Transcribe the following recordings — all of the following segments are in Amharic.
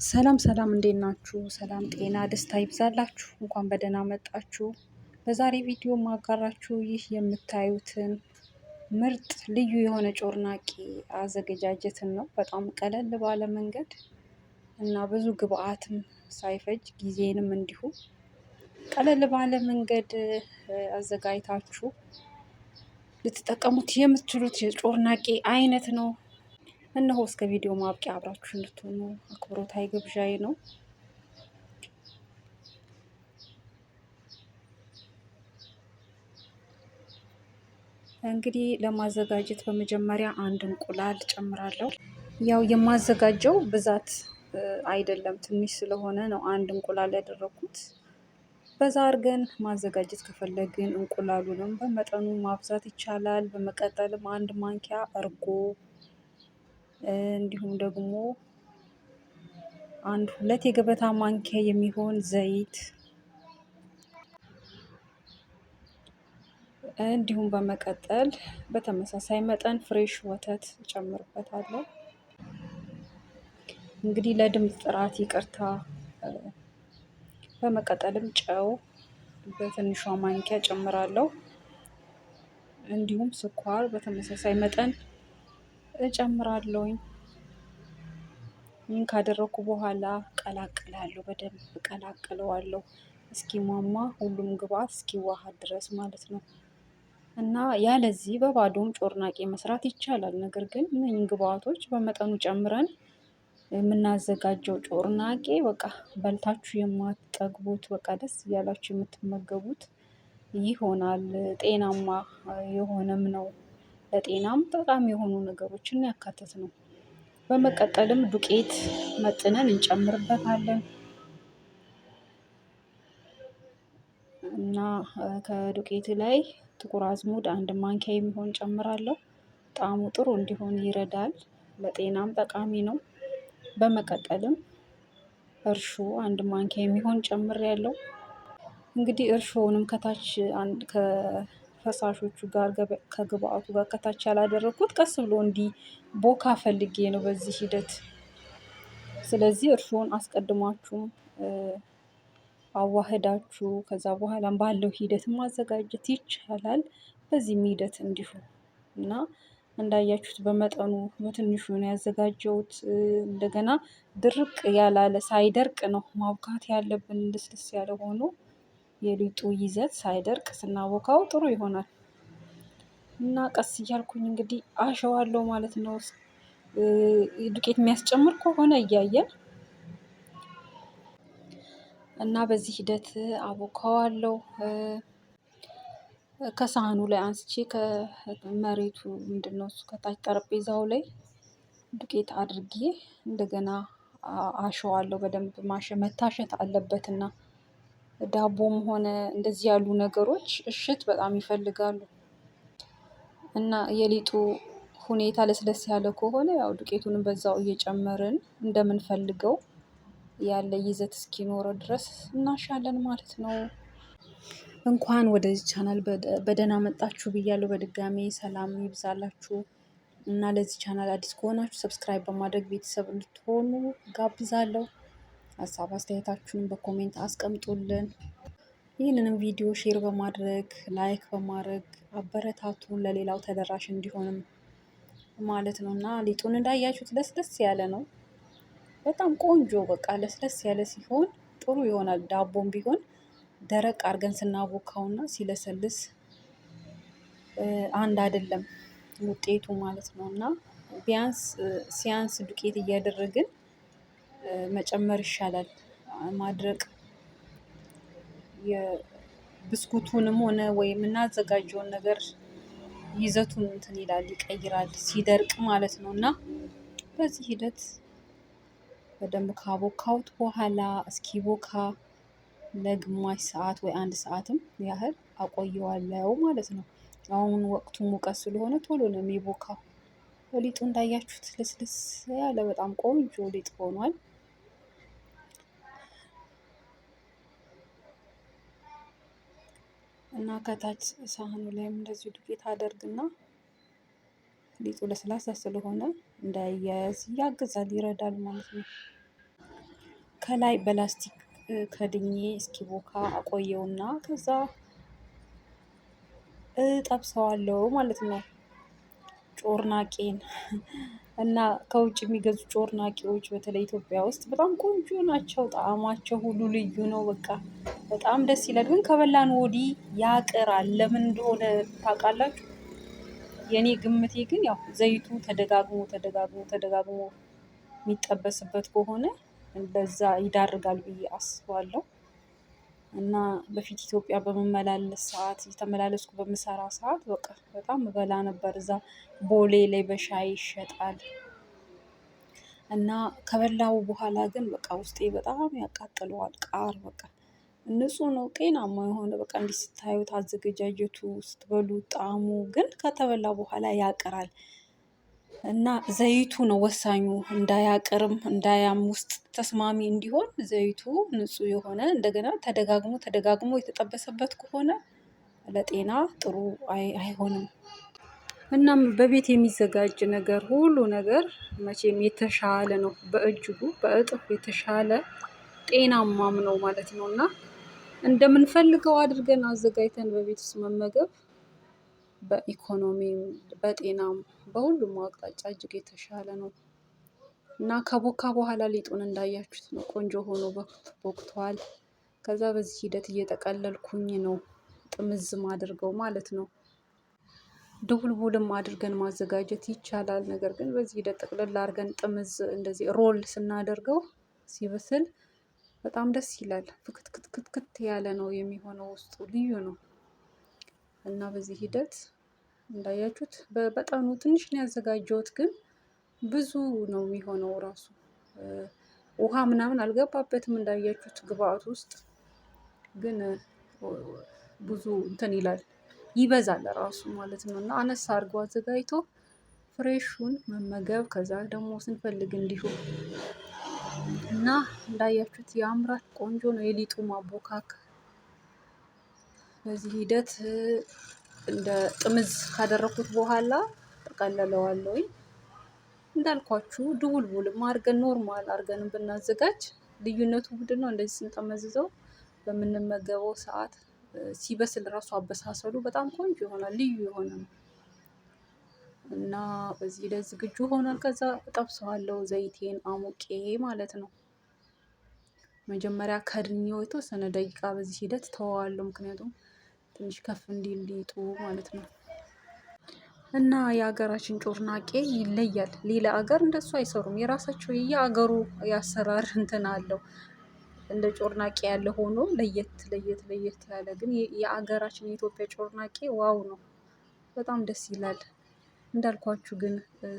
ሰላም ሰላም፣ እንዴት ናችሁ? ሰላም ጤና ደስታ ይብዛላችሁ። እንኳን በደህና መጣችሁ። በዛሬ ቪዲዮ ማጋራችሁ ይህ የምታዩትን ምርጥ ልዩ የሆነ ጮርናቄ አዘገጃጀትን ነው። በጣም ቀለል ባለ መንገድ እና ብዙ ግብአትም ሳይፈጅ ጊዜንም እንዲሁ ቀለል ባለ መንገድ አዘጋጅታችሁ ልትጠቀሙት የምትችሉት የጮርናቄ አይነት ነው። እነሆ እስከ ቪዲዮ ማብቂያ አብራችሁ እንድትሆኑ አክብሮታዊ ግብዣዬ ነው። እንግዲህ ለማዘጋጀት በመጀመሪያ አንድ እንቁላል ጨምራለሁ። ያው የማዘጋጀው ብዛት አይደለም፣ ትንሽ ስለሆነ ነው አንድ እንቁላል ያደረኩት። በዛ አድርገን ማዘጋጀት ከፈለግን እንቁላሉንም በመጠኑ ማብዛት ይቻላል። በመቀጠልም አንድ ማንኪያ እርጎ እንዲሁም ደግሞ አንድ ሁለት የገበታ ማንኪያ የሚሆን ዘይት እንዲሁም በመቀጠል በተመሳሳይ መጠን ፍሬሽ ወተት እጨምርበታለሁ። እንግዲህ ለድምፅ ጥራት ይቅርታ። በመቀጠልም ጨው በትንሿ ማንኪያ ጨምራለሁ። እንዲሁም ስኳር በተመሳሳይ መጠን እጨምራለሁኝ። ይህን ካደረኩ በኋላ ቀላቅላለሁ፣ በደንብ ቀላቅለዋለሁ እስኪሟሟ፣ ሁሉም ግብአት እስኪዋሃድ ድረስ ማለት ነው። እና ያለዚህ በባዶም ጮርናቄ መስራት ይቻላል። ነገር ግን እነኝን ግብአቶች በመጠኑ ጨምረን የምናዘጋጀው ጮርናቄ በቃ በልታችሁ የማትጠግቡት፣ በቃ ደስ እያላችሁ የምትመገቡት ይሆናል። ጤናማ የሆነም ነው። ለጤናም ጠቃሚ የሆኑ ነገሮችን ያካተተ ነው። በመቀጠልም ዱቄት መጥነን እንጨምርበታለን እና ከዱቄት ላይ ጥቁር አዝሙድ አንድ ማንኪያ የሚሆን ጨምራለሁ። ጣዕሙ ጥሩ እንዲሆን ይረዳል። ለጤናም ጠቃሚ ነው። በመቀጠልም እርሾ አንድ ማንኪያ የሚሆን ጨምሬያለሁ። እንግዲህ እርሾውንም ከታች ከፈሳሾቹ ጋር ከግብአቱ ጋር ከታች ያላደረኩት ቀስ ብሎ እንዲህ ቦካ ፈልጌ ነው በዚህ ሂደት። ስለዚህ እርሾውን አስቀድማችሁም አዋህዳችሁ ከዛ በኋላ ባለው ሂደት ማዘጋጀት ይቻላል። በዚህም ሂደት እንዲሁ እና እንዳያችሁት በመጠኑ በትንሹ ነው ያዘጋጀሁት። እንደገና ድርቅ ያላለ ሳይደርቅ ነው ማብካት ያለብን። ልስልስ ያለ ሆኖ የሊጡ ይዘት ሳይደርቅ ስናቦካው ጥሩ ይሆናል። እና ቀስ እያልኩኝ እንግዲህ አሸዋለሁ ማለት ነው። ዱቄት የሚያስጨምር ከሆነ እያየን እና በዚህ ሂደት አቦካዋለሁ። ከሳህኑ ላይ አንስቼ ከመሬቱ ምንድነው እሱ ከታች ጠረጴዛው ላይ ዱቄት አድርጌ እንደገና አሸዋለሁ። በደንብ መታሸት አለበትና ዳቦም ሆነ እንደዚህ ያሉ ነገሮች እሽት በጣም ይፈልጋሉ። እና የሊጡ ሁኔታ ለስለስ ያለ ከሆነ ያው ዱቄቱንም በዛው እየጨመርን እንደምንፈልገው ያለ ይዘት እስኪኖረው ድረስ እናሻለን ማለት ነው። እንኳን ወደዚህ ቻናል በደህና መጣችሁ ብያለሁ። በድጋሚ ሰላም ይብዛላችሁ። እና ለዚህ ቻናል አዲስ ከሆናችሁ ሰብስክራይብ በማድረግ ቤተሰብ እንድትሆኑ ጋብዛለሁ። ሀሳብ አስተያየታችሁን በኮሜንት አስቀምጡልን። ይህንንም ቪዲዮ ሼር በማድረግ ላይክ በማድረግ አበረታቱን፣ ለሌላው ተደራሽ እንዲሆንም ማለት ነው። እና ሊጡን እንዳያችሁት ለስለስ ያለ ነው። በጣም ቆንጆ በቃ ለስለስ ያለ ሲሆን ጥሩ ይሆናል። ዳቦም ቢሆን ደረቅ አድርገን ስናቦካውና ሲለሰልስ አንድ አይደለም ውጤቱ ማለት ነው። እና ቢያንስ ሲያንስ ዱቄት እያደረግን መጨመር ይሻላል። ማድረቅ የብስኩቱንም ሆነ ወይም የምናዘጋጀውን ነገር ይዘቱን እንትን ይላል፣ ይቀይራል ሲደርቅ ማለት ነው። እና በዚህ ሂደት በደንብ ካቦካውት በኋላ እስኪቦካ ለግማሽ ሰዓት ወይ አንድ ሰዓትም ያህል አቆየዋለሁ ማለት ነው። አሁን ወቅቱ ሙቀት ስለሆነ ቶሎ ነው የሚቦካው። ሊጡ እንዳያችሁት ልስልስ ያለ በጣም ቆንጆ ሊጥ ሆኗል። እና ከታች ሳህኑ ላይም እንደዚሁ ዱቄት አደርግና ሊጡ ለስላሳ ስለሆነ እንዳያያዝ ያግዛል፣ ይረዳል ማለት ነው። ከላይ በላስቲክ ከድኜ እስኪቦካ አቆየውና ከዛ እጠብሰዋለሁ ማለት ነው ጮርናቄን። እና ከውጭ የሚገዙ ጮርናቄዎች በተለይ ኢትዮጵያ ውስጥ በጣም ቆንጆ ናቸው። ጣዕማቸው ሁሉ ልዩ ነው። በቃ በጣም ደስ ይላል። ግን ከበላን ወዲህ ያቅራል። ለምን እንደሆነ ታውቃላችሁ? የእኔ ግምቴ ግን ያው ዘይቱ ተደጋግሞ ተደጋግሞ ተደጋግሞ የሚጠበስበት ከሆነ እንደዛ ይዳርጋል ብዬ አስባለሁ። እና በፊት ኢትዮጵያ በመመላለስ ሰዓት የተመላለስኩ በምሰራ ሰዓት በቃ በጣም እበላ ነበር። እዛ ቦሌ ላይ በሻይ ይሸጣል። እና ከበላው በኋላ ግን በቃ ውስጤ በጣም ያቃጥለዋል። ቃር በቃ ንጹህ ነው፣ ጤናማ የሆነ በቃ እንዲህ ስታዩት አዘገጃጀቱ ስትበሉ ጣዕሙ ግን ከተበላ በኋላ ያቅራል። እና ዘይቱ ነው ወሳኙ፣ እንዳያቅርም እንዳያም ውስጥ ተስማሚ እንዲሆን ዘይቱ ንጹህ የሆነ እንደገና ተደጋግሞ ተደጋግሞ የተጠበሰበት ከሆነ ለጤና ጥሩ አይሆንም። እናም በቤት የሚዘጋጅ ነገር ሁሉ ነገር መቼም የተሻለ ነው፣ በእጅጉ በእጥፍ የተሻለ ጤናማም ነው ማለት ነው። እና እንደምንፈልገው አድርገን አዘጋጅተን በቤት ውስጥ መመገብ በኢኮኖሚም በጤናም በሁሉም አቅጣጫ እጅግ የተሻለ ነው። እና ከቦካ በኋላ ሊጡን እንዳያችሁት ነው፣ ቆንጆ ሆኖ ቦክቷል። ከዛ በዚህ ሂደት እየጠቀለልኩኝ ነው ጥምዝም አድርገው ማለት ነው። ድቡልቡልም አድርገን ማዘጋጀት ይቻላል። ነገር ግን በዚህ ሂደት ጠቅልል አድርገን ጥምዝ እንደዚህ ሮል ስናደርገው ሲበስል በጣም ደስ ይላል። ፍክትክትክት ያለ ነው የሚሆነው፣ ውስጡ ልዩ ነው። እና በዚህ ሂደት እንዳያችሁት በመጠኑ ትንሽ ነው ያዘጋጀሁት፣ ግን ብዙ ነው የሚሆነው ራሱ። ውሃ ምናምን አልገባበትም እንዳያችሁት ግብአት ውስጥ፣ ግን ብዙ እንትን ይላል ይበዛል ራሱ ማለት ነው። እና አነስ አድርጎ አዘጋጅቶ ፍሬሹን መመገብ፣ ከዛ ደግሞ ስንፈልግ እንዲሁ እና እንዳያችሁት ያምራል። ቆንጆ ነው የሊጡ ማቦካክ። በዚህ ሂደት እንደ ጥምዝ ካደረኩት በኋላ ጠቀለለዋለሁ። እንዳልኳችሁ ድቡልቡልም አድርገን ኖርማል አድርገንም ብናዘጋጅ ልዩነቱ ምንድን ነው? እንደዚህ ስንጠመዝዘው በምንመገበው ሰዓት ሲበስል ራሱ አበሳሰሉ በጣም ቆንጆ ይሆናል፣ ልዩ የሆነ ነው። እና በዚህ ሂደት ዝግጁ ሆኗል። ከዛ እጠብሰዋለሁ ዘይቴን አሙቄ ማለት ነው። መጀመሪያ ከድኜው የተወሰነ ደቂቃ በዚህ ሂደት ተወዋለሁ፣ ምክንያቱም ትንሽ ከፍ እንዲል ሊጡ ማለት ነው። እና የሀገራችን ጮርናቄ ይለያል። ሌላ ሀገር እንደሱ አይሰሩም። የራሳቸው የየሀገሩ የአሰራር እንትን አለው። እንደ ጮርናቄ ያለ ሆኖ ለየት ለየት ለየት ያለ ግን የሀገራችን የኢትዮጵያ ጮርናቄ ዋው ነው፣ በጣም ደስ ይላል። እንዳልኳችሁ ግን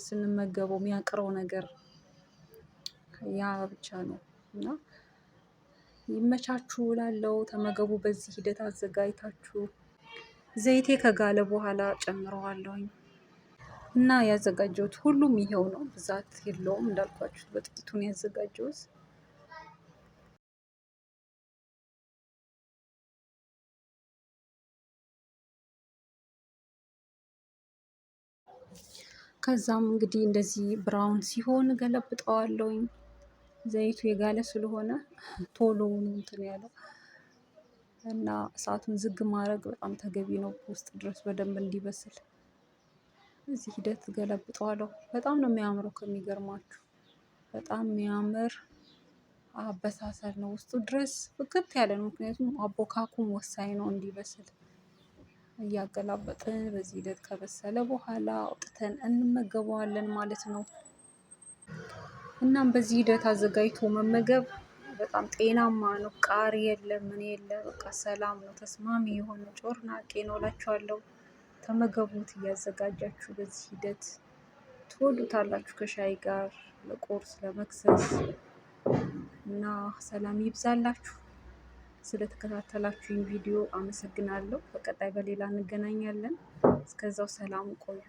ስንመገበው የሚያቅረው ነገር ያ ብቻ ነው። እና ይመቻችሁ እላለሁ። ተመገቡ በዚህ ሂደት አዘጋጅታችሁ። ዘይቴ ከጋለ በኋላ ጨምረዋለሁኝ። እና ያዘጋጀሁት ሁሉም ይሄው ነው፣ ብዛት የለውም። እንዳልኳችሁ በጥቂቱን ያዘጋጀሁት። ከዛም እንግዲህ እንደዚህ ብራውን ሲሆን ገለብጠዋለሁኝ። ዘይቱ የጋለ ስለሆነ ቶሎ እንትን ያለው እና እሳቱን ዝግ ማድረግ በጣም ተገቢ ነው፣ ውስጥ ድረስ በደንብ እንዲበስል። እዚህ ሂደት ገለብጠዋለሁ። በጣም ነው የሚያምረው፣ ከሚገርማችሁ በጣም የሚያምር አበሳሰል ነው። ውስጡ ድረስ ፍክት ያለ ነው፣ ምክንያቱም አቦካኩም ወሳኝ ነው እንዲበስል። እያገላበጥን በዚህ ሂደት ከበሰለ በኋላ አውጥተን እንመገበዋለን ማለት ነው። እናም በዚህ ሂደት አዘጋጅቶ መመገብ በጣም ጤናማ ነው። ቃር የለ ምን የለ፣ በቃ ሰላም ነው። ተስማሚ የሆነ ጮርናቄ ነው እላችኋለሁ። ተመገቡት እያዘጋጃችሁ። በዚህ ሂደት ትወዱታላችሁ፣ ከሻይ ጋር፣ ለቁርስ፣ ለመክሰስ። እና ሰላም ይብዛላችሁ። ስለተከታተላችሁኝ ቪዲዮ አመሰግናለሁ። በቀጣይ በሌላ እንገናኛለን። እስከዛው ሰላም ቆዩ።